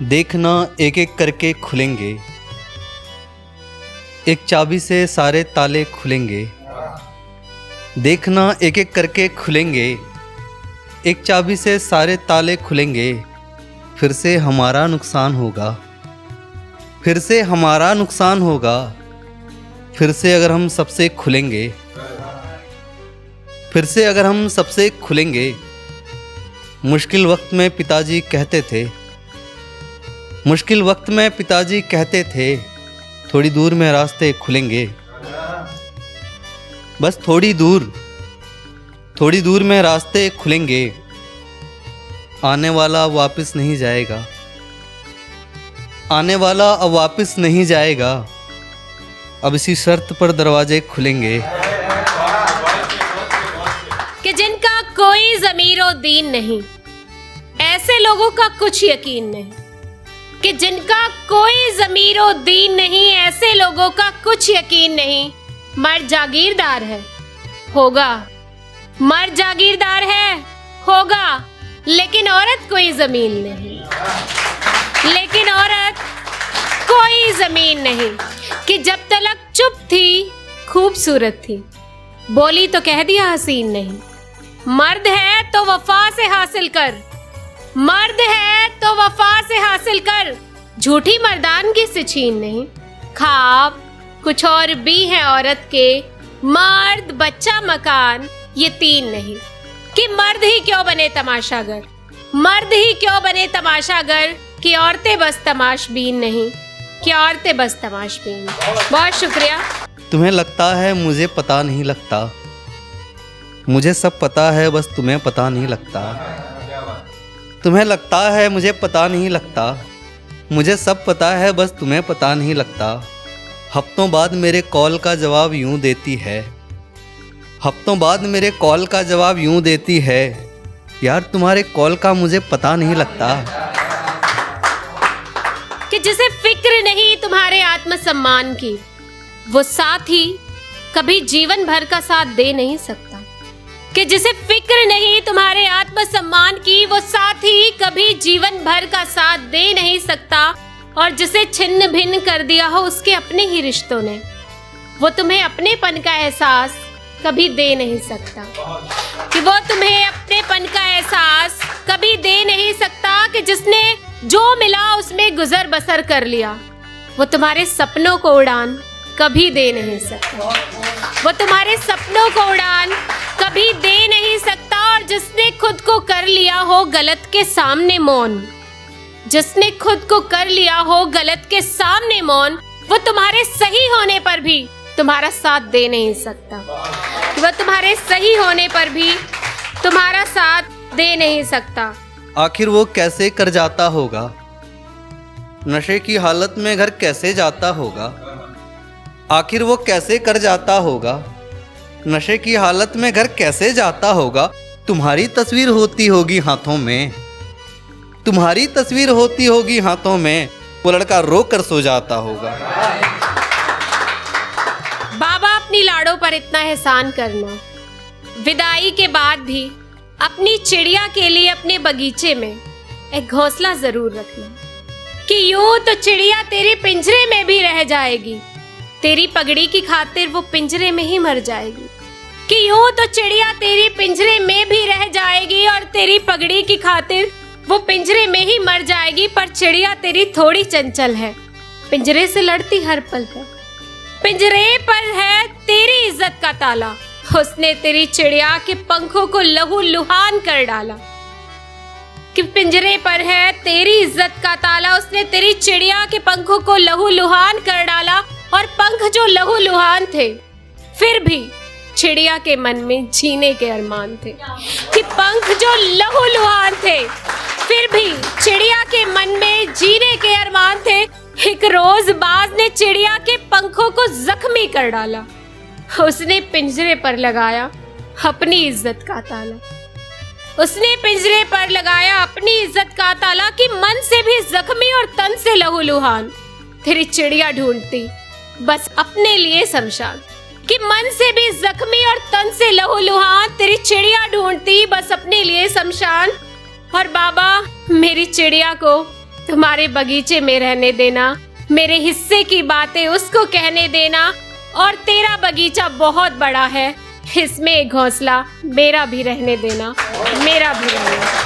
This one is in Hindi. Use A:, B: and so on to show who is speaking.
A: देखना एक एक करके खुलेंगे, एक चाबी से सारे ताले खुलेंगे। देखना एक एक करके खुलेंगे, एक चाबी से सारे ताले खुलेंगे। फिर से हमारा नुकसान होगा, फिर से हमारा नुकसान होगा। फिर से अगर हम सबसे खुलेंगे, फिर से अगर हम सबसे खुलेंगे। मुश्किल वक्त में पिताजी कहते थे, मुश्किल वक्त में पिताजी कहते थे, थोड़ी दूर में रास्ते खुलेंगे। बस थोड़ी दूर में रास्ते खुलेंगे। आने वाला वापस नहीं जाएगा, आने वाला अब वापस नहीं जाएगा। अब इसी शर्त पर दरवाजे खुलेंगे
B: कि जिनका कोई ज़मीर व दीन नहीं, ऐसे लोगों का कुछ यकीन नहीं। कि जिनका कोई ज़मीर व दीन नहीं, ऐसे लोगों का कुछ यकीन नहीं। मर्द जागीरदार है, होगा। मर्द जागीरदार है, होगा। लेकिन औरत कोई ज़मीन नहीं, लेकिन औरत कोई ज़मीन नहीं। कि जब तलक चुप थी खूबसूरत थी, बोली तो कह दिया हसीन नहीं। मर्द है तो वफा से हासिल कर, मर्द है तो वफा से हासिल कर। झूठी मर्दानगी से छीन नहीं। ख्वाब कुछ और भी है औरत के, मर्द बच्चा मकान ये तीन नहीं। कि मर्द ही क्यों बने तमाशागर, मर्द ही क्यों बने तमाशागर। कि औरतें बस तमाशबीन नहीं, कि औरतें बस तमाशबीन। बहुत शुक्रिया।
A: तुम्हें लगता है मुझे पता नहीं लगता, मुझे सब पता है बस तुम्हें पता नहीं लगता। तुम्हें लगता है मुझे पता नहीं लगता, मुझे सब पता है बस तुम्हें पता नहीं लगता। हफ्तों बाद मेरे कॉल का जवाब यूं देती है, हफ्तों बाद मेरे कॉल का जवाब यूं देती है, यार तुम्हारे कॉल का मुझे पता नहीं लगता।
B: कि जिसे फिक्र नहीं तुम्हारे आत्मसम्मान की, वो साथी कभी जीवन भर का साथ दे नहीं सकता। कि जिसे फिक्र नहीं तुम्हारे आत्मसम्मान की, वो साथी कभी जीवन भर का साथ दे नहीं सकता। और जिसे छिन्न भिन्न कर दिया हो उसके अपने ही रिश्तों ने, वो तुम्हें अपनेपन का एहसास कभी दे नहीं सकता। कि वो तुम्हें अपनेपन का एहसास कभी दे नहीं सकता। कि जिसने जो मिला उसमें गुजर बसर कर लिया, वो तुम्हारे सपनों को उड़ान कभी दे नहीं सकता। वो तुम्हारे सपनों को उड़ान कभी दे नहीं सकता। और जिसने खुद को कर लिया हो गलत के सामने मौन, जिसने खुद को कर लिया हो गलत के सामने मौन, वो तुम्हारे सही होने पर भी तुम्हारा साथ दे नहीं सकता। वो तुम्हारे सही होने पर भी तुम्हारा साथ दे नहीं सकता।
A: आखिर वो कैसे कर जाता होगा, नशे की हालत में घर कैसे जाता होगा। आखिर वो कैसे कर जाता होगा, नशे की हालत में घर कैसे जाता होगा। तुम्हारी तस्वीर होती होगी हाथों में, तुम्हारी तस्वीर होती होगी हाथों में, वो लड़का रो कर सो जाता होगा।
B: बाबा अपनी लाड़ों पर इतना एहसान करना, विदाई के बाद भी अपनी चिड़िया के लिए अपने बगीचे में एक घोंसला जरूर रखना। कि यूं तो चिड़िया तेरे पिंजरे में भी रह जाएगी, तेरी पगड़ी की खातिर वो पिंजरे में ही मर जाएगी। कि यूं तो चिड़िया तेरी पिंजरे में भी रह जाएगी और तेरी पगड़ी की खातिर वो पिंजरे में ही मर जाएगी। पर चिड़िया तेरी थोड़ी चंचल है, पिंजरे से लड़ती हर पल है। पिंजरे पर है तेरी इज्जत का ताला, उसने तेरी चिड़िया के पंखों को लहू लुहान कर डाला। कि पिंजरे पर है तेरी इज्जत का ताला, उसने तेरी चिड़िया के पंखों को लहू लुहान कर डाला। और पंख जो लहू लुहान थे, फिर भी चिड़िया के मन में जीने के अरमान थे। कि पंख जो लहू लुहान थे, फिर भी चिड़िया के मन में जीने के अरमान थे। एक रोज बाज ने चिड़िया के पंखों को जख्मी कर डाला, उसने पिंजरे पर लगाया अपनी इज्जत का ताला, उसने पिंजरे पर लगाया अपनी इज्जत का ताला। कि मन से भी जख्मी और तन से लहूलुहान तेरी चिड़िया ढूंढती बस अपने लिए शमशान। कि मन से भी जख्मी और तन से लहूलुहान तेरी चिड़िया ढूंढती बस अपने लिए शमशान। और बाबा मेरी चिड़िया को तुम्हारे बगीचे में रहने देना, मेरे हिस्से की बातें उसको कहने देना। और तेरा बगीचा बहुत बड़ा है, इसमें एक घोंसला मेरा भी रहने देना, मेरा भी रहने देना।